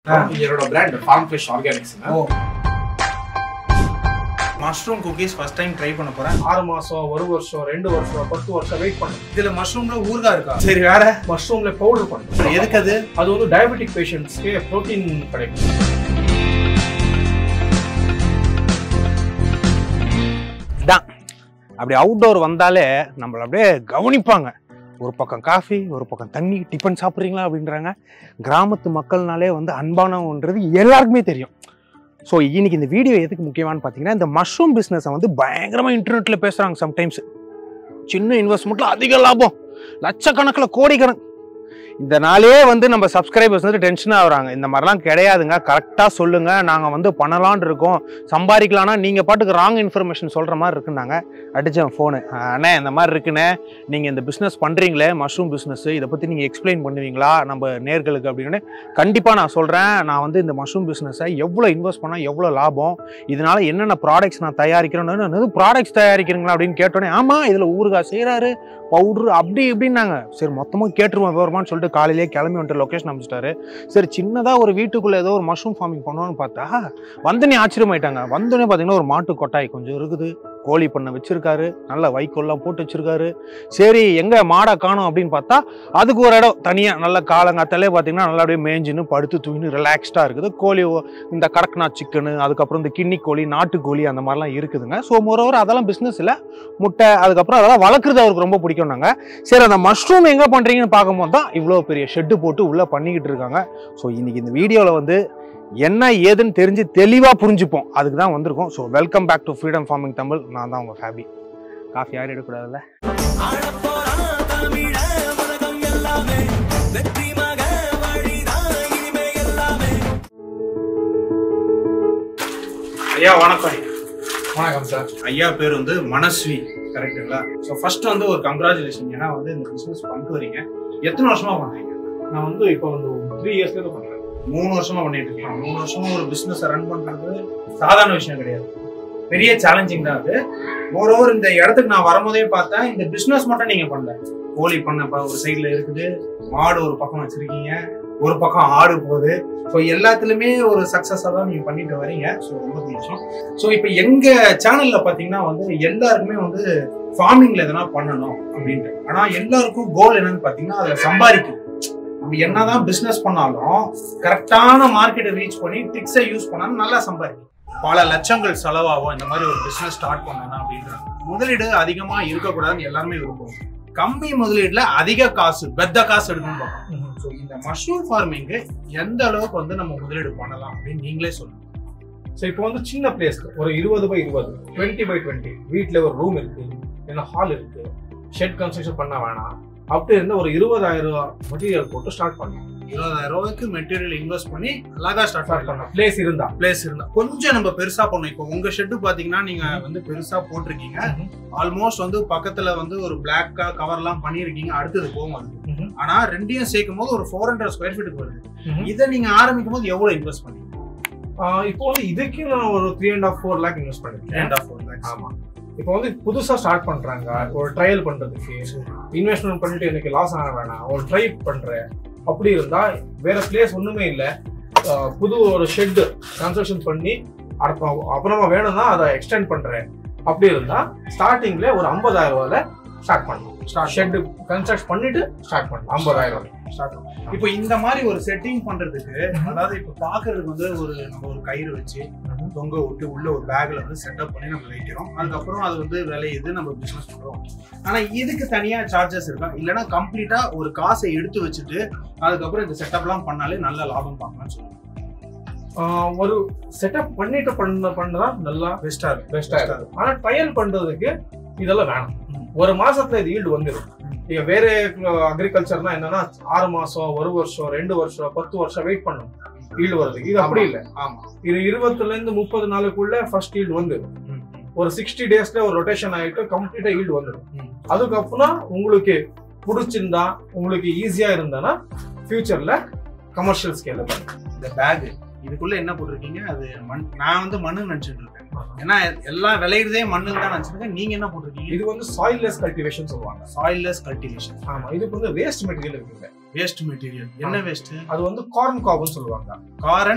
இதோட brand Farm Fish Organics. Mushroom cookies first time try பண்ண போறேன். 6 மாசம் 1 வருஷம் 2 வருஷம் 10 வருஷம் வெயிட் பண்ணு. இதுல மஷ்ரூம்ல ஊறுகாய் இருக்கா? சரி, வேற மஷ்ரூம்ல பவுடர் பண்ணு. எதுக்கு அது? அது வந்து டயபெட்டிக் பேஷண்ட்ஸ்க்கு புரோட்டீன் கிடைக்கும். தான் அப்படி அவுட்டோர் வந்தாலே நம்மள அப்படியே கவனிப்பாங்க. ஒரு பக்கம் காஃபி, ஒரு பக்கம் தண்ணி, டிஃபன் சாப்பிட்றீங்களா அப்படின்றாங்க. கிராமத்து மக்கள்னாலே வந்து அன்பானவன்றது எல்லாருக்குமே தெரியும். ஸோ இன்னைக்கு இந்த வீடியோ எதுக்கு முக்கியமானு பார்த்தீங்கன்னா, இந்த மஷ்ரூம் பிஸ்னஸை வந்து பயங்கரமாக இன்டர்நெட்டில் பேசுகிறாங்க. சம்டைம்ஸ் சின்ன இன்வெஸ்ட்மெண்ட்டில் அதிக லாபம், லட்சக்கணக்கில் கோடிக்கணக்கு. இந்த நாளே வந்து நம்ம சப்ஸ்கிரைபர்ஸ் வந்து டென்ஷன் ஆகுறாங்க. இந்த மாதிரிலாம் கிடையாதுங்க, கரெக்டாக சொல்லுங்கள், நாங்கள் வந்து பண்ணலான் இருக்கோம், சம்பாதிக்கலான்னா நீங்கள் பாட்டுக்கு ராங் இன்ஃபர்மேஷன் சொல்கிற மாதிரி இருக்குன்னாங்க. அடித்தேன் ஃபோனு, அண்ணே இந்த மாதிரி இருக்குண்ணே, நீங்கள் இந்த பிஸ்னஸ் பண்ணுறீங்களே மஷ்ரூம் பிஸ்னஸ்ஸு, இதை பற்றி நீங்கள் எக்ஸ்பிளைன் பண்ணுவீங்களா நம்ம நேர்களுக்கு அப்படின்னு. கண்டிப்பாக நான் சொல்கிறேன். நான் வந்து இந்த மஷ்ரூம் பிஸ்னஸை எவ்வளோ இன்வெஸ்ட் பண்ணால் எவ்வளோ லாபம், இதனால் என்னென்ன ப்ராடக்ட்ஸ் நான் தயாரிக்கிறேன்னு. ப்ராடக்ட்ஸ் தயாரிக்கிறீங்களா அப்படின்னு கேட்டோன்னே, ஆமாம் இதில் ஊறுகாய் செய்கிறாரு, பவுட்ரு அப்படி இப்படின்னாங்க. சரி மொத்தமாக கேட்டுருவோம் விவரமானு சொல்லிட்டு காலையிலேயே கிளம்பி வந்துட்டு லொக்கேஷன் அமைச்சிட்டாரு. சரி சின்னதாக ஒரு வீட்டுக்குள்ளே ஏதோ ஒரு மஷ்ரூம் ஃபார்மிங் பண்ணோன்னு பார்த்தா வந்தனே ஆச்சரியமாயிட்டாங்க. வந்தோடனே பார்த்தீங்கன்னா ஒரு மாட்டு கொட்டாய் கொஞ்சம் இருக்குது, கோழி பண்ணை வச்சிருக்காரு, நல்ல வைக்கோல்லாம் போட்டு வச்சிருக்காரு. சரி எங்கே மாடை காணும் அப்படின்னு பார்த்தா அதுக்கு ஒரு இடம் தனியாக நல்ல காலங்காத்தாலே பார்த்தீங்கன்னா நல்லா அப்படியே மேய்ஞ்சின்னு படுத்து தூங்கின்னு ரிலாக்ஸ்டாக இருக்குது. கோழி இந்த கடக்நாத் சிக்கனு, அதுக்கப்புறம் இந்த கிண்ணி கோழி, நாட்டுக்கோழி அந்த மாதிரிலாம் இருக்குதுங்க. ஸோ மோரோவர் அதெல்லாம் பிஸ்னஸ் இல்லை, முட்டை, அதுக்கப்புறம் அதெல்லாம் வளர்க்குறது அவருக்கு ரொம்ப பிடிக்கும். நாங்கள் சரி அந்த மஷ்ரூம் எங்கே பண்ணுறீங்கன்னு பார்க்கும்போது தான் இவ்வளோ பெரிய ஷெட்டு போட்டு உள்ளே பண்ணிக்கிட்டு இருக்காங்க. ஸோ இன்னைக்கு இந்த வீடியோவில் வந்து என்ன ஏதுன்னு தெரிஞ்சு தெளிவாக புரிஞ்சுப்போம், அதுக்கு தான் வந்திருக்கோம். So welcome back to Freedom Farming Tamil. நான் தான் உங்கள் ஃபேபி. காஃபி யாரும் எடுக்கக்கூடாதுல்ல. ஐயா வணக்கம். வணக்கம் சார். ஐயா பேர் வந்து மனஸ்வி, கரெக்டுங்களா? ஸோ ஃபர்ஸ்ட் வந்து ஒரு கங்க்ராச்சுலேஷன். ஏன்னா வந்து இந்த பிஸ்னஸ் பண்ணிட்டு வரீங்க. எத்தனை வருஷமா பண்றீங்க? நான் வந்து இப்போ வந்து 3 இயர்ஸ்ல பண்றேன். 3 வருஷமா பண்ணிட்டு இருக்கேன். 3 வருஷமா ஒரு பிசினஸ் ரன் பண்றது சாதாரண விஷயம் கிடையாது, பெரிய சேலஞ்சிங் தான் அது. மோரோவர் இந்த இடத்துக்கு நான் வரும்போதே பார்த்தேன், இந்த பிசினஸ் மட்டும் நீங்க பண்ணல, கோழி பண்ண ஒரு சைட்ல இருக்குது, மாடு ஒரு பக்கம் வச்சிருக்கீங்க, ஒரு பக்கம் ஆடு போகுது. ஸோ எல்லாத்துலயுமே ஒரு சக்சஸா தான் நீங்க பண்ணிட்டு வரீங்க. ஸோ ரொம்ப பிடிச்சோம். ஸோ இப்போ எங்க சேனல்ல பாத்தீங்கன்னா வந்து எல்லாருக்குமே வந்து ஃபார்மிங்ல எதனா பண்ணணும் அப்படின்ட்டு. ஆனா எல்லாருக்கும் கோல் என்னன்னு பாத்தீங்கன்னா அதுல சம்பாதிக்கும். நம்ம என்னதான் பிசினஸ் பண்ணாலும் கரெக்டான மார்க்கெட்டை ரீச் பண்ணி ட்ரிக்ஸை யூஸ் பண்ணாலும் நல்லா சம்பாதிக்கும். பல லட்சங்கள் செலவாகும் இந்த மாதிரி ஒரு பிசினஸ் ஸ்டார்ட் பண்ணணும் அப்படின்றாங்க. முதலீடு அதிகமா இருக்கக்கூடாதுன்னு எல்லாருமே விரும்புவோம். கம்மி முதலீடுல அதிக காசு, பெத்த காசு எடுக்கணும் பார்க்கணும். ஸோ இந்த மஷ்ரூம் ஃபார்மிங்கு எந்த அளவுக்கு வந்து நம்ம முதலீடு பண்ணலாம் அப்படின்னு நீங்களே சொல்லுங்க. ஸோ இப்போ வந்து சின்ன பிளேஸ், ஒரு 20x20, 20x20 வீட்டில் ஒரு ரூம் இருக்கு, என்ன ஹால் இருக்கு, ஷெட் கன்ஸ்ட்ரக்ஷன் பண்ண வேணாம். அப்படி இருந்தா ஒரு 20,000 மெட்டீரியல் போட்டு ஸ்டார்ட் பண்ணலாம். 20,000 ரூபாய்க்கு மெட்டீரியல் இன்வெஸ்ட் பண்ணி அழகா ஸ்டார்ட் பண்ணலாம். பிளேஸ் இருந்தா கொஞ்சம் நம்ம பெருசா பண்ணணும். இப்போ உங்க ஷெட்டு பாத்தீங்கன்னா நீங்க வந்து பெருசா போட்டிருக்கீங்க, ஆல்மோஸ்ட் வந்து பக்கத்துல வந்து ஒரு பிளாக்கா கவர் எல்லாம் பண்ணிருக்கீங்க, அடுத்தது போகும். ஆனா ரெண்டையும் சேர்க்கும் போது ஒரு 400 ஸ்கொயர் ஃபீட்டுக்கு வருது. இதை நீங்க ஆரம்பிக்கும் போது எவ்வளவு இன்வெஸ்ட் பண்ணீங்க? இப்போ வந்து இதுக்கு நான் ஒரு 3.5-4 lakh இன்வெஸ்ட் பண்ணிருக்கேன். 3.5-4 lakhs. ஆமா. இப்போ வந்து புதுசா ஸ்டார்ட் பண்றாங்க, ஒரு ட்ரையல் பண்றதுக்கு இன்வெஸ்ட்மெண்ட் பண்ணிட்டு எனக்கு லாஸ் ஆக வேணாம், ஒரு ட்ரை பண்றேன். அப்படி இருந்தா வேற பிளேஸ் ஒண்ணுமே இல்லை, புது ஒரு ஷெட் கன்ஸ்ட்ரக்ஷன் பண்ணி அப்புறமா வேணும்னா அதை எக்ஸ்டெண்ட் பண்றேன். அப்படி இருந்தா ஸ்டார்டிங்ல ஒரு 50,000 ரூபாயில ஸ்டார்ட் பண்ணலாம். ஷெட் கன்ஸ்ட்ரக்ட் பண்ணிட்டு ஸ்டார்ட் பண்ணலாம் 50,000 ஸ்டார்ட் பண்ணலாம். இப்போ இந்த மாதிரி ஒரு செட்டிங் பண்றதுக்கு, அதாவது இப்போ பாக்குறதுக்கு வந்து நம்ம ஒரு கயிறு வச்சு தொங்க விட்டு உள்ள ஒரு பேக்ல வந்து செட்டப் பண்ணி நம்ம வைக்கிறோம். அதுக்கப்புறம் அது வந்து விளையுது, நம்ம பிசினஸ் பண்றோம். ஆனா இதுக்கு தனியா சார்ஜஸ் இருக்கா? இல்லைன்னா கம்ப்ளீட்டா ஒரு காசை எடுத்து வச்சுட்டு அதுக்கப்புறம் இந்த செட்டப் எல்லாம் பண்ணாலே நல்ல லாபம் பார்க்கலாம்னு சொல்லுவாங்க. ஒரு செட்டப் பண்ணிட்டு பண்ணதான் நல்லா பெஸ்டா இருக்கும். ஆனா ட்ரையல் பண்றதுக்கு இதெல்லாம் வேணும். ஒரு மாசத்துல இது ஈல்டு வந்துடும். நீங்க வேற அக்ரிகல்ச்சர்னா என்னன்னா 6 மாசம் 1 வருஷம் 2 வருஷம் 10 வருஷம் வெயிட் பண்ணணும் ஈல்டு வர்றதுக்கு. இது அப்படி இல்லை. இது 20 இருந்து 30 நாளுக்குள்ள ஃபர்ஸ்ட் ஈல்டு வந்துடும். ஒரு 60 டேஸ்ல ஒரு ரொட்டேஷன் ஆயிட்டு கம்ப்ளீட்டா ஈல்டு வந்துடும். அதுக்கப்புறம் உங்களுக்கு பிடிச்சிருந்தா, உங்களுக்கு ஈஸியா இருந்தானா ஃபியூச்சர்ல கமர்ஷியல் ஸ்கேல்ல பண்ணுங்க. இந்த பேக் இதுக்குள்ள என்ன போட்டிருக்கீங்க? அது மண். நான் வந்து மண்ணு நினைச்சிட்டு இருக்கேன். ஏன்னா எல்லாம் விளையிறதே மண்ணுன்னு தான் நினைச்சிருக்கேன். நீங்க என்ன போட்டிருக்கீங்க? இது வந்து சாயில்லெஸ் கல்டிவேஷன் சொல்லுவாங்க. Soilless cultivation. ஆமா, இதுக்கு வந்து வேஸ்ட் மெட்டீரியல் இருக்குங்க. வேஸ்ட் மெட்டீரியல் என்ன வேஸ்ட்? அது வந்து கார்ன் காப்னு சொல்லுவாங்க.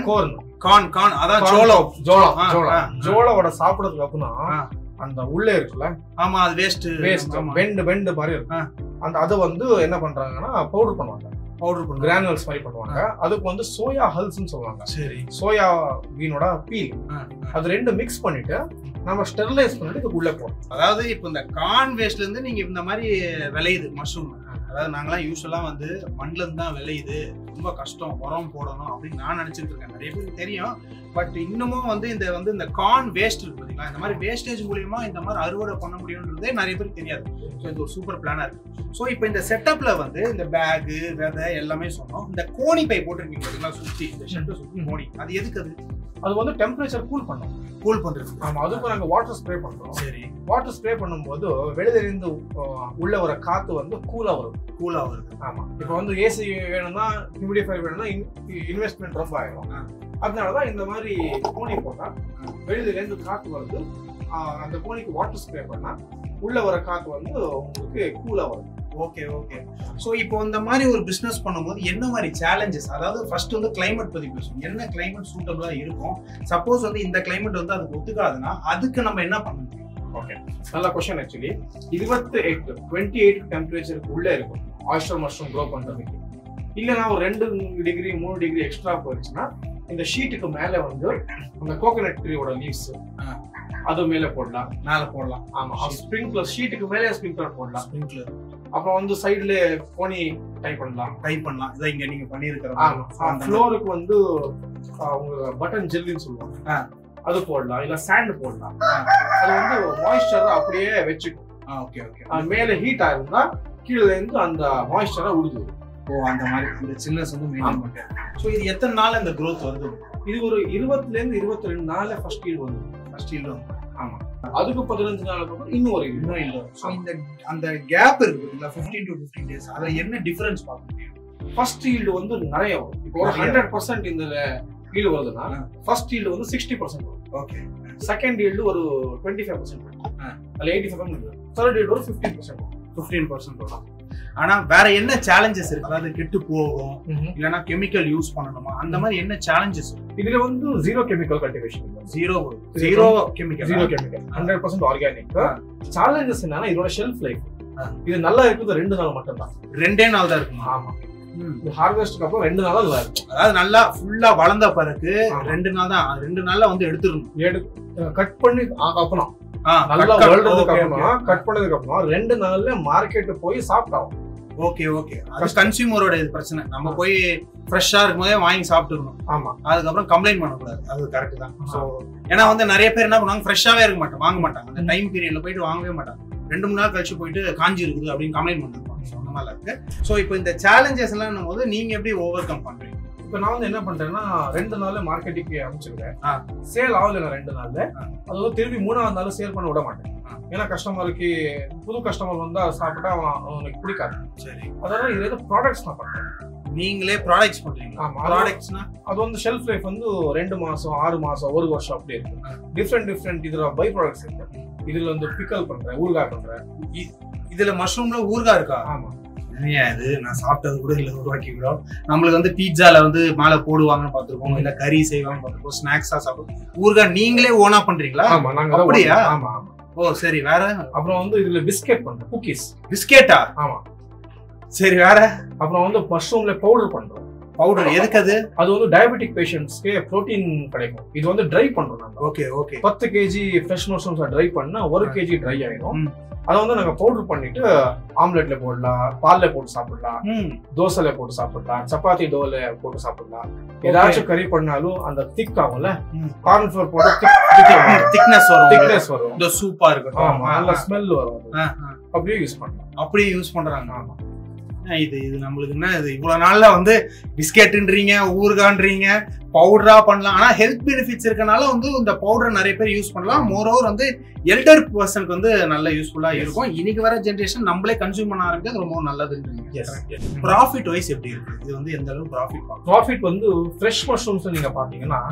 கார்ன் அதான் ஜோளோட சாப்பிடுறதுக்கு அப்புறம் அந்த உள்ள இருக்குல்ல, ஆமா அது வேஸ்ட் வெண்டு மாதிரி இருக்கும். அந்த அதை வந்து என்ன பண்றாங்கன்னா பவுடர் பண்ணுவாங்க, கிரானுவல்ஸ் மாதிரி பண்ணுவாங்க. அதுக்கு வந்து சோயா ஹல்ஸ்னு சொல்லுவாங்க. சரி, சோயா பீனோட பீல் அது ரெண்டு மிக்ஸ் பண்ணிட்டு நம்ம ஸ்டெரிலைஸ் பண்ணிட்டு இதுக்கு உள்ள போறோம். அதாவது இப்போ இந்த கார்ன் வேஸ்ட்ல இருந்து நீங்க இந்த மாதிரி விளையுது மஷ்ரூம். அதாவது நாங்களாம் யூஸ்வலா வந்து மண்ணுல இருந்து தான் விளையுது, ரொம்ப கஷ்டம், உரம் போடணும் அப்படின்னு நான் நினைச்சிட்டு இருக்கேன். நிறைய பேருக்கு தெரியும், பட் இன்னமும் வந்து இந்த கார்ன் வேஸ்ட் இருக்கு பாத்தீங்களா, இந்த மாதிரி வேஸ்டேஜ் மூலியமா இந்த மாதிரி அறுவடை பண்ண முடியும்ன்றதே நிறைய பேருக்கு தெரியாது. ஸோ இது ஒரு சூப்பர் பிளானா இருக்கு. ஸோ இப்போ இந்த செட்டப்ல வந்து இந்த பேகு விதை எல்லாமே சொன்னோம். இந்த கோணி பை போட்டிருக்கீங்க பாத்தீங்களா, சுத்தி இந்த ஷெட்டை சுத்தி கோணி, அது எதுக்கு? அது வந்து டெம்பரேச்சர் கூல் பண்ணும். கூல் பண்றது. ஆமா, அதுக்கு நாங்க வாட்டர் ஸ்ப்ரே பண்றோம். சரி, வாட்டர் ஸ்ப்ரே பண்ணும்போது வெளியிலிருந்து உள்ள வர காத்து வந்து கூலா வரும். ஆமா, இப்போ வந்து ஏசி வேணும்னா, ஹியூமிடிஃபையர் வேணும்னா இன்வெஸ்ட்மெண்ட் ரொம்ப ஆயிடும். அதனாலதான் இந்த மாதிரி கோணி போட்டா வெளியிலிருந்து காத்து வருது. அந்த கோணிக்கு வாட்டர் ஸ்ப்ரே பண்ணா உள்ள வர காத்து வந்து உங்களுக்கு கூலா வரும். Okay okay. ஸோ இப்போ இந்த மாதிரி ஒரு பிஸ்னஸ் பண்ணும்போது என்ன மாதிரி சேலஞ்சஸ்? அதாவது ஃபர்ஸ்ட் வந்து கிளைமேட் பத்தி பேசுவோம். என்ன கிளைமேட் சூட்டபிளா இருக்கும்? சப்போஸ் வந்து இந்த கிளைமேட் வந்து அதுக்கு ஒத்துக்காதுன்னா அதுக்கு நம்ம என்ன பண்ணணும்? ஓகே, நல்ல क्वेश्चन. ஆக்சுவலி 28 டெம்பரேச்சருக்கு உள்ள இருக்கும் ஆயிஸ்டர் மஷ்ரூம் க்ரோ பண்றதுக்கு. இல்லைன்னா ஒரு 2 டிகிரி 3 டிகிரி எக்ஸ்ட்ரா போயிடுச்சுன்னா இந்த ஷீட்டுக்கு மேல வந்து அந்த கோகனட் ட்ரீயோட லீவ்ஸ் அது மேல போடலாம். ஆமா, ஸ்ப்ரிங்க்லர் ஷீட்டுக்கு மேலே ஸ்ப்ரிங்க்லர் போடலாம். அப்புறம் வந்து சைடுல கோணி டைப் பண்ணலாம். இதை இங்க நீங்க பண்ணிருக்கிற. ஃப்ளோருக்கு வந்து அவங்க பட்டன் ஜெல்லின்னு சொல்லுவாங்க, அது போடலாம். இல்ல சாண்ட் போடலாம். அது வந்து மாய்ஸ்சரை அப்படியே வச்சுக்கும். Okay okay. மேல ஹீட் ஆயிருந்தா கீழே இருந்து அந்த மாய்ஸ்சரை உடுது. அந்த மாதிரி அந்த சில்னஸ் வந்து மெயின்டைன் பண்றேன். ஸோ இது எத்தனை நாள் இந்த growth வருது? இது ஒரு 20 இருந்து 22 நாள்ல ஃபர்ஸ்ட் ஈல்ட் வருது. ஆமா, அதுக்கு 15 நாளுக்கு அப்புறம் இன்னும் இல்லை. ஸோ இந்த அந்த கேப் இருக்கு 15 to 15 days, அதுல என்ன டிஃபரன்ஸ் பார்க்க முடியும்? ஃபர்ஸ்ட் ஈல்ட் வந்து நிறைய வரும். இப்போ 100% இந்த ஈல்ட் வருதுன்னா ஃபர்ஸ்ட் ஈல்ட் வந்து 60% வரும். ஓகே. செகண்ட் ஈல்ட் ஒரு 25% வரும். அதுல 85% வரும். தேர்ட் ஈல்ட் ஒரு 15% வரும். ஆனா வேற என்ன சேலஞ்சஸ் இருக்கு? அதாவது கெட்டு போகும், இல்லனா கெமிக்கல் யூஸ் பண்ணணுமா, அந்த மாதிரி என்ன சேலஞ்சஸ்? இதுல வந்து zero chemical cultivation. Zero chemical 100% organic. Challenges என்னன்னா இதோட ஷெல்ஃப் லைஃப். இது நல்லா இருக்குது 2 நாள் மட்டும் தான். 2 நாள் தான் இருக்கும். ஆமா, ஹார்வெஸ்ட்க்கு அப்புறம் 2 நாள் நல்லா இருக்கும். அதாவது நல்லா ஃபுல்லா வளர்ந்த பிறகு 2 நாள் தான். 2 நாள்ல வந்து எடுத்துடணும். கட் பண்ணி அப்புறம் நல்லா வளர்றதுக்கு அப்புறம் கட் பண்ணதுக்கு அப்புறம் 2 நாள்ல மார்க்கெட் போய் சாப்பிட்டோம். Okay okay. அது கன்சியூமரோட இது பிரச்சனை. நம்ம போய் ஃப்ரெஷ்ஷா இருக்கும்போதே வாங்கி சாப்பிட்டுருணும். ஆமா, அதுக்கப்புறம் கம்ப்ளைண்ட் பண்ணக்கூடாது. அது கரெக்ட் தான். ஸோ ஏன்னா வந்து நிறைய பேர் என்ன பண்ணுவாங்க, ஃப்ரெஷ்ஷாவே இருக்க மாட்டாங்க, வாங்க மாட்டாங்க. அந்த டைம் பீரியட்ல போயிட்டு வாங்கவே மாட்டாங்க. 2-3 நாள் கழிச்சு போயிட்டு காஞ்சி இருக்குது அப்படின்னு கம்ப்ளைண்ட் பண்ணிருப்பாங்க. ஸோ அந்த மாதிரி இருக்கு. ஸோ இப்போ இந்த சேலஞ்சஸ் எல்லாம் போது நீங்க எப்படி ஓவர் கம் பண்றீங்க? இப்போ நான் வந்து என்ன பண்றேன்னா 2 நாள்ல மார்க்கெட்டுக்கு அனுப்பிச்சிருக்கேன். சேல் ஆகல 2 நாள்ல. அது வந்து திருப்பி 3ஆவது நாள் சேல் பண்ண விட மாட்டேன். ஏன்னா கஸ்டமருக்கு புது கஸ்டமர் வந்தா சாப்பிட்டா அவனுக்கு பிடிக்காது. சரி, அதனால இது ப்ராடக்ட்ஸ் நான் பண்றேன். நீங்களே ப்ராடக்ட்ஸ் பண்றீங்க? ஆமா, ப்ராடக்ட்ஸ்னா அது வந்து ஷெல்ஃப் லைஃப் வந்து 2 மாசம் 6 மாசம் 1 வருஷம் அப்படி இருக்கு. டிஃப்ரெண்ட் இதுல பை ப்ராடக்ட்ஸ் இருக்கு. இதுல வந்து பிக்கல் பண்றேன், ஊறுகாய் பண்றேன். இதுல மஷ்ரூம்ல ஊறுகாய் இருக்கா? ஆமா. இது நான் சாப்பிட்டது கூட இல்ல, உருவாக்கி கூட. நம்மளுக்கு வந்து பீட்சால வந்து மேல போடுவாங்கன்னு பாத்துருக்கோம், இல்ல கறி செய்வாங்க பாத்துருக்கோம், ஸ்நாக்ஸா சாப்பிடுவோம். ஊறுகாய் நீங்களே ஓனா பண்றீங்களா? ஆமா, நாங்க அப்படியா? ஆமா. ஓ சரி, வேற? அப்புறம் வந்து இதுல பிஸ்கெட் பண்றேன், குக்கீஸ். பிஸ்கெட்டா? ஆமா. சரி, வேற? அப்புறம் வந்து மஷ்ரூம்ல பவுடர் பண்றோம். பவுடர் எதுக்கு அது? அது வந்து டயபெட்டிக் பேஷண்ட்ஸ்க்கு புரோட்டீன் கிடைக்கும். இது வந்து ட்ரை பண்றோம் நாங்க. Okay okay. 10 kg fresh mushrooms try பண்ணா 1 kg ட்ரை ஆயிடும். அதை வந்து நாங்க பவுடர் பண்ணிட்டு ஆம்லெட்ல போடலாம், பால்ல போட்டு சாப்பிடலாம், தோசைல போட்டு சாப்பிடலாம், சப்பாத்தி டோல போட்டு சாப்பிடலாம். ஏதாச்சும் கறி பண்ணாலும் அந்த திக் ஆகும்ல, கார்ன் ஃப்ளோர் போட்டு திக்னஸ் வரும். இந்த சூப்பா இருக்கும். ஆமா, நல்ல ஸ்மெல் வரும். அப்படியே யூஸ் பண்ணலாம். அப்படியே யூஸ் பண்றாங்க. ஆமா. இது நம்மளுக்கு என்ன இது இவ்வளவு நாள்ல வந்து பிஸ்கெட்ன்றீங்க ஊறுகான்றீங்க பவுடரா பண்ணலாம். ஆனா ஹெல்த் பெனிஃபிட்ஸ் இருக்கனால வந்து இந்த பவுடரை நிறைய பேர் யூஸ் பண்ணலாம். மோரோவர் வந்து எல்டர் பர்சனுக்கு வந்து நல்ல யூஸ்ஃபுல்லா இருக்கும். இன்னைக்கு வர ஜென்ரேஷன் நம்மளே கன்சியூம் பண்ண ஆரம்பிக்கிறது ரொம்ப நல்லதுன்றீங்க. ப்ராஃபிட் வைஸ் எப்படி இருக்கு இது வந்து எந்த அளவுக்கு ப்ராஃபிட் வந்து ஃப்ரெஷ் மஷ்ரூம்ஸ் நீங்க பாத்தீங்கன்னா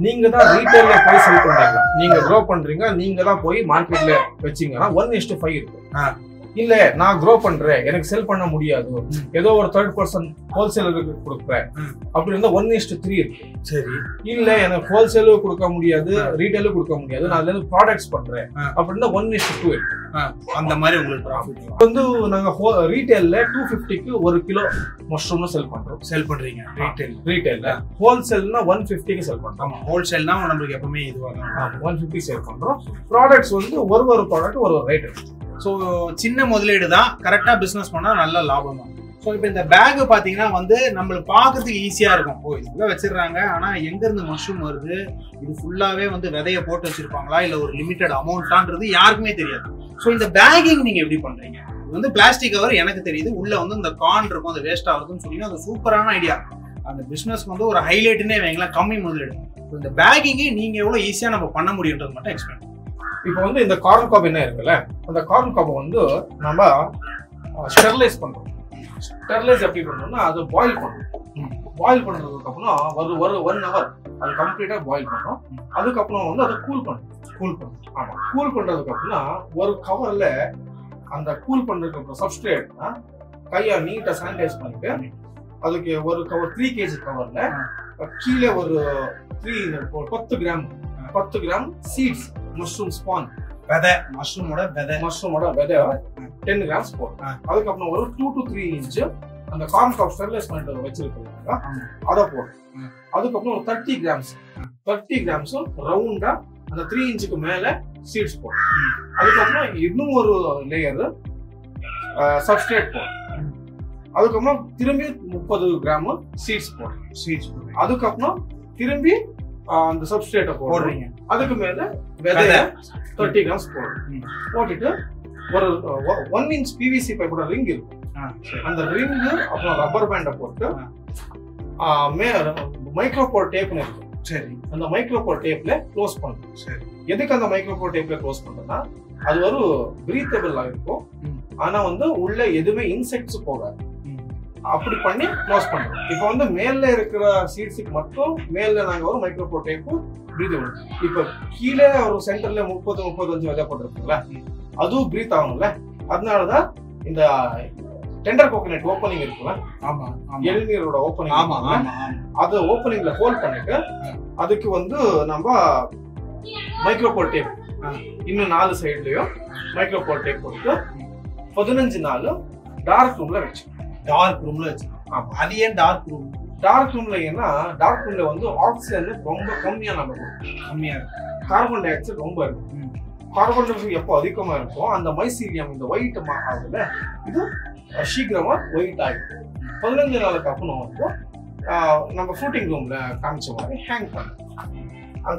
நீங்க தான் ரீட்டைல்ல போய் செல் பண்றீங்க, நீங்க க்ரோ பண்றீங்க, நீங்க தான் போய் மார்க்கெட்ல வச்சீங்கன்னா 1:5 இருக்கு. இல்ல நான் க்ரோ பண்றேன் எனக்கு செல் பண்ண முடியாது, ஏதோ ஒரு 3rd ஹோல்சேலருக்கு கொடுக்குறேன் அப்படி இருந்தா 1:3 இருக்கு. சரி, இல்ல எனக்கு ஹோல்சேலும் கொடுக்க முடியாது ரீட்டைலும் கொடுக்க முடியாது, நான் அதுல இருந்து ப்ராடக்ட்ஸ் பண்றேன் அப்படி இருந்தா 1:2 இருக்கு. அந்த மாதிரி உங்களுக்கு ப்ராஃபிட் வந்து நாங்க ரீட்டைல்ல 250க்கு 1 கிலோ மஷ்ரூம் செல் பண்றீங்க ரீட்டைல்ல. ஹோல்சேல்னா 150க்கு செல் பண்றோம். ஆமா, ஹோல்சேல்னா நம்மளுக்கு எப்பவுமே இதுவாகும். 150 செல் பண்றோம். ப்ராடக்ட்ஸ் வந்து ஒரு ப்ராடக்ட் ஒரு ரேட் இருக்கு. ஸோ சின்ன முதலீடு தான், கரெக்டாக பிஸ்னஸ் பண்ணால் நல்ல லாபம் தான். ஸோ இப்போ இந்த பேக் பார்த்தீங்கன்னா வந்து நம்மளுக்கு பார்க்கறதுக்கு ஈஸியாக இருக்கும். ஓ இதுக்குள்ள வச்சிடுறாங்க, ஆனால் எங்கேருந்து மஷ்ரூம் வருது, இது ஃபுல்லாகவே வந்து விதையை போட்டு வச்சிருப்பாங்களா இல்லை ஒரு லிமிட்டட் அமௌண்ட்டான்றது யாருக்குமே தெரியாது. ஸோ இந்த பேக்கிங் நீங்கள் எப்படி பண்ணுறீங்க? இது வந்து பிளாஸ்டிக் கவர் எனக்கு தெரியுது, உள்ளே வந்து இந்த கார்ன் இருக்கும், அது வேஸ்ட் ஆகுதுன்னு சொன்னீங்கன்னா அது சூப்பரான ஐடியா. அந்த பிஸ்னஸ்க்கு வந்து ஒரு ஹைலைட்டுன்னே வைங்களேன், கம்மி முதலீடு. ஸோ இந்த பேக்கிங்கை நீங்கள் எவ்வளோ ஈஸியாக நம்ம பண்ண முடியுன்றது மட்டும் எக்ஸ்பிளைன். இப்போ வந்து இந்த கார்ன் காப் என்ன இருக்குல்ல, அந்த கார்ன் காப்பை வந்து நம்ம ஸ்டெர்லைஸ் பண்றோம். ஸ்டெர்லைஸ் எப்படி பண்றோம்னா அது பாயில் பண்றோம். பாயில் பண்ணதுக்கு அப்புறம் ஒரு 1 hour அது கம்ப்ளீட்டா பாயில் பண்றோம். அதுக்கப்புறம் வந்து அதை கூல் பண்ணும். ஆமா, கூல் பண்றதுக்கு அப்புறம் ஒரு கவர்ல அந்த கூல் பண்றதுக்கு அப்புறம் சப்ஸ்ட்ரேட்னா கையா நீட்டா சானிடைஸ் பண்ணிட்டு அதுக்கு ஒரு கவர் 3 kg கவர்ல கீழே ஒரு 10 கிராம் சீட்ஸ் மஷ்ரூம் ஸ்பான் விதை, மஷ்ரூமோட விதை 10 grams போடும். அதுக்கப்புறம் ஒரு 2 to 3 inch அந்த கார்ன் காப் ஸ்டெர்லைஸ் பண்ணிட்டு வச்சிருக்காங்க அதை போடும். அதுக்கப்புறம் ஒரு 30 grams ரவுண்டா அந்த 3 inchக்கு மேல சீட்ஸ் போடும். அதுக்கப்புறம் இன்னும் ஒரு லேயர் சப்ஸ்ட்ரேட் போடும். அதுக்கப்புறம் திரும்பி 30 gram சீட்ஸ் போடும். அதுக்கப்புறம் திரும்பி அந்த சப்ஸ்ட்ரேட்டை போடுறீங்க. அதுக்கு மேல விதைய 30 grams போட்டுட்டு ஒரு 1 inch PVC பைப்போட ரிங் இருக்கும். அந்த ரிங் அப்புறம் ரப்பர் பேண்டை போட்டு மைக்ரோபோர் டேப்னு இருக்கும். சரி, அந்த மைக்ரோபோர் டேப்ல க்ளோஸ் பண்ணும். சரி, எதுக்கு அந்த மைக்ரோபோர் டேப்ல க்ளோஸ் பண்றோம்னா அது ஒரு பிரீத்தபிளா இருக்கும், ஆனா வந்து உள்ள எதுவுமே இன்செக்ட்ஸ் போகாது. அப்படி பண்ணி க்ளோஸ் பண்றோம். இப்போ வந்து மேல இருக்கிற சீட்ஸுக்கு மட்டும் மேல நாங்க ஒரு மைக்ரோபோர் டேப் பிரீத்தபிள். இப்போ கீழே ஒரு சென்டர்ல 30-35 விதை போட்டிருக்கோம்ல, அதுவும் பிரீத் ஆகணும்ல. அதனாலதான் இந்த டெண்டர் கோகனட் ஓப்பனிங் இருக்குல்ல, இளநீரோட ஓப்பனிங், அது ஓப்பனிங்ல ஹோல்ட் பண்ணிட்டு அதுக்கு வந்து நம்ம மைக்ரோபோர் டேப் இன்னும் 4 சைட்லயும் மைக்ரோபோர் டேப் போட்டு 15 நாள் டார்க் ரூம்ல வச்சு. அது ஏன் டார்க் ரூம்ல? ஏன்னா டார்க் ரூம்ல வந்து ஆக்சிஜன் ரொம்ப கம்மியா இருக்கு, கார்பன் டை ஆக்சைடு ரொம்ப இருக்கு. கார்பன் டை ஆக்சைடு எப்போ அதிகமா இருக்கும் அந்த மைசீலியம் இந்த ஒயிட் ஆகுதுல, இது சீக்கிரமா ஒயிட் ஆகிடும். 15 நாளுக்கு அப்புறம் வந்து நம்ம ஷூட்டிங் ரூம்ல காமிச்ச மாதிரி ஹேங் பண்ண.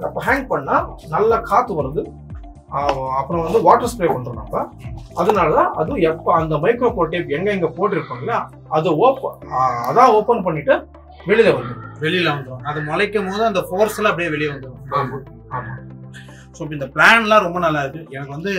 அப்ப ஹேங் பண்ணா நல்ல காத்து வருது. அப்புறம் வந்து வாட்டர் ஸ்ப்ரே பண்றோம் நம்ம. அதனாலதான் அது எப்ப அந்த மைக்ரோபோர் டேப் எங்க போட்டிருப்பாங்களா அது ஓபன் பண்ணிட்டு வெளியில வந்துடும். அது முளைக்கும் போது அந்த ஃபோர்ஸ்ல அப்படியே வெளியே வந்துடும். ஆமா. ஸோ இந்த பிளான்லாம் ரொம்ப நல்லா இருக்கு. எனக்கு வந்து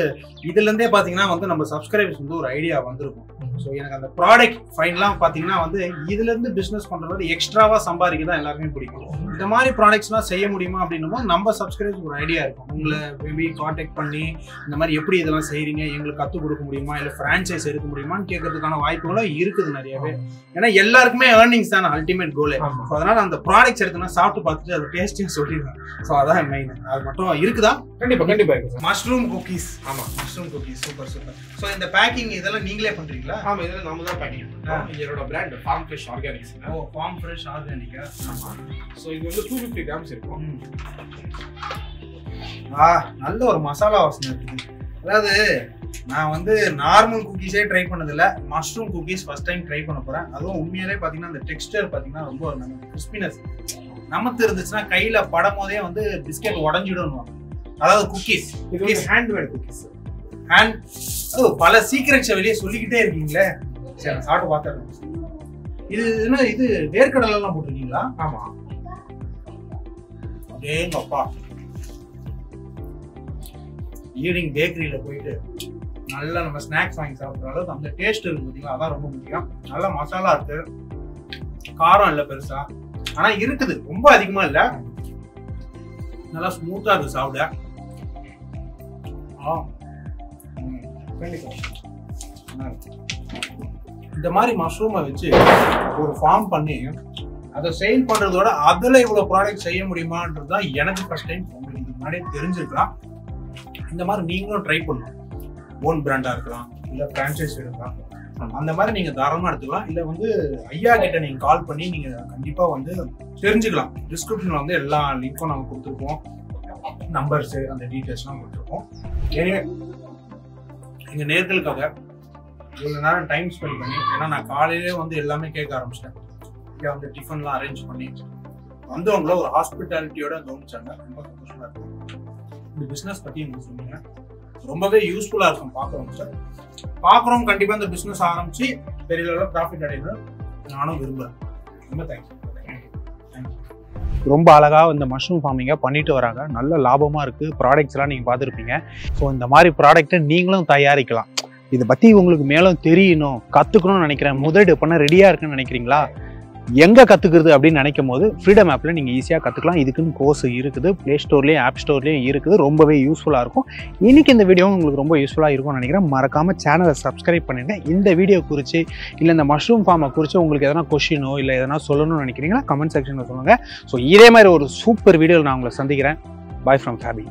இதுல இருந்தே பாத்தீங்கன்னா வந்து நம்ம சப்ஸ்கிரைபர்ஸ் வந்து ஒரு ஐடியா வந்திருக்கும். ஸோ எனக்கு அந்த ப்ராடக்ட் ஃபைன்லாம் பாத்தீங்கன்னா வந்து இதுல இருந்து பிசினஸ் பண்றது எக்ஸ்ட்ராவா சம்பாதிக்க தான் எல்லாருமே பிடிக்கும். இந்த மாதிரி ப்ராடக்ட்ஸ்லாம் செய்ய முடியுமா அப்படின்னும் போது நம்ம சப்ஸ்கிரைபர்ஸ் ஒரு ஐடியா இருக்கும். உங்களை மேபி கான்டாக்ட் பண்ணி இந்த மாதிரி எப்படி இதெல்லாம் செய்றீங்க, எங்களுக்கு கற்றுக் கொடுக்க முடியுமா, இல்லை ஃப்ரான்ச்சைஸ் எடுக்க முடியுமான்னு கேட்கறதுக்கான வாய்ப்புகளும் இருக்குது நிறையவே. ஏன்னா எல்லாருக்குமே ஏர்னிங்ஸ் தானே அல்டிமேட் கோலே. ஸோ அதனால அந்த ப்ராடக்ட்ஸ் எடுத்தோம்னா சாப்பிட்டு பார்த்துட்டு அது டேஸ்டிங் சொல்லிடுவேன். ஸோ அதான் மெயின். அது மட்டும் இருக்குதா? கண்டிப்பா மஷ்ரூம் குக்கீஸ். ஆமா, மஷ்ரூம் குக்கீஸ் சூப்பர். ஸோ இந்த பேக்கிங் இதெல்லாம் நீங்களே பண்றீங்களா? ஆமா, இதெல்லாம் நாம தான் பேக்கிங் பண்றோம். இதோட brand farm fresh organics. Farm fresh ஆர்கானிக்கா? ஆமா. ஸோ இது வந்து 250 grams இருக்கும். நல்ல ஒரு மசாலா வாசனை இருக்குது. அதாவது நான் வந்து நார்மல் குக்கீஸே ட்ரை பண்ணதில்ல, mushroom cookies first time try பண்ண போறேன். அதுவும் உண்மையிலே பாத்தீங்கன்னா அந்த டெக்ஸ்டர் பாத்தீங்கன்னா ரொம்ப கிறிஸ்பினஸ் நமக்கு இருந்துச்சுன்னா கையில படும் போதே வந்து பிஸ்கெட் உடஞ்சிடும். அதாவது குக்கீஸ் இது ஹேண்ட்மேட் குக்கீஸ். பல சீக்ரெட்ஸை வெளியே சொல்லிக்கிட்டே இருக்கீங்களே. சரி நான் சாப்பிட்டு பார்த்துறேன். இது என்ன இது வேர்க்கடலை எல்லாம் போட்டிருக்கீங்களா? ஆமா. அதேங்கப்பா ஈவினிங் பேக்கரியில போயிட்டு நல்லா நம்ம ஸ்நாக்ஸ் வாங்கி சாப்பிட்ற அளவுக்கு அந்த டேஸ்ட் இருக்கு பார்த்தீங்களா, அதான் ரொம்ப முக்கியம். நல்லா மசாலா இருக்கு, காரம் இல்லை பெருசா, ஆனா இருக்குது, ரொம்ப அதிகமா இல்லை, நல்லா ஸ்மூத்தா இருக்கு சாப்பிட. இந்த மாதிரி மஷ்ரூமை வச்சு ஒரு ஃபார்ம் பண்ணி அதை சேல் பண்றதோட அதுல இவ்வளவு ப்ராடக்ட் செய்ய முடியுமான்றதுதான் எனக்கு ஃபர்ஸ்ட் டைம். உங்களுக்கு இதுக்கு முன்னாடியே தெரிஞ்சிருக்கலாம். இந்த மாதிரி நீங்களும் ட்ரை பண்ணணும். ஓன் பிராண்டா இருக்கலாம், இல்ல பிரான்சைஸ் இருக்கலாம், அந்த மாதிரி நீங்க தாராளமா எடுத்துக்கலாம். இல்ல வந்து ஐயா கிட்ட நீங்க கால் பண்ணி நீங்க கண்டிப்பா வந்து தெரிஞ்சுக்கலாம். டிஸ்கிரிப்ஷன்ல வந்து எல்லா லிங்க்கும் நாங்க கொடுத்துருப்போம், நம்பர்ஸ் அந்த டீட்டெயில்ஸ்லாம் கொடுத்துருப்போம். எனவே எங்க நேர்களுக்காக இவ்வளவு நேரம் டைம் ஸ்பெண்ட் பண்ணி, ஏன்னா நான் காலையிலே வந்து எல்லாமே கேட்க ஆரம்பிச்சிட்டேன். இங்கே வந்து டிஃபன்லாம் அரேஞ்ச் பண்ணி வந்தவங்கள ஒரு ஹாஸ்பிட்டாலிட்டியோட கவனிச்சாங்க. ரொம்ப சந்தோஷமா இருக்கும். இந்த பிஸ்னஸ் பத்தி நீங்க சொன்னீங்க, ரொம்பவே யூஸ்ஃபுல்லா இருக்கும் பார்க்குறோம் சார். பார்க்குறோம் கண்டிப்பா இந்த பிஸ்னஸ் ஆரம்பிச்சு பெரிய லெவலில் ப்ராஃபிட் அடையணும் நானும் விரும்புறேன். ரொம்ப தேங்க்யூ. ரொம்ப அழகாக இந்த மஷ்ரூம் ஃபார்மிங்கை பண்ணிட்டு வராங்க. நல்ல லாபமாக இருக்குது. ப்ராடக்ட்ஸ்லாம் நீங்கள் பார்த்துருப்பீங்க. ஸோ இந்த மாதிரி ப்ராடக்ட்டை நீங்களும் தயாரிக்கலாம். இதை பற்றி உங்களுக்கு மேலும் தெரியணும், கற்றுக்கணும்னு நினைக்கிறேன், முதலீடு பண்ண ரெடியாக இருக்குன்னு நினைக்கிறீங்களா? எங்கே கற்றுக்குறது அப்படின்னு நினைக்கும் போது ஃப்ரீடம் ஆப்பில் நீங்கள் ஈஸியாக கற்றுக்கலாம். இதுக்குன்னு கோர்ஸ் இருக்குது, ப்ளே ஸ்டோர்லேயும் ஆப் ஸ்டோர்லேயும் இருக்குது. ரொம்பவே யூஸ்ஃபுல்லாக இருக்கும். இன்றைக்கி இந்த வீடியோ உங்களுக்கு ரொம்ப யூஸ்ஃபுல்லாக இருக்கும்னு நினைக்கிறேன். மறக்காமல் சேனலை சப்ஸ்கிரைப் பண்ணிடுங்க. இந்த வீடியோ குறித்து இல்லை இந்த மஷ்ரூம் ஃபார்மை குறித்து உங்களுக்கு எதனா கொஷினோ இல்லை எதனா சொல்லணும்னு நினைக்கிறீங்களா கமெண்ட் செக்ஷனில் சொல்லுங்கள். ஸோ இதே மாதிரி ஒரு சூப்பர் வீடியோவில் நான் உங்களை சந்திக்கிறேன். Bye from ஃபேபி.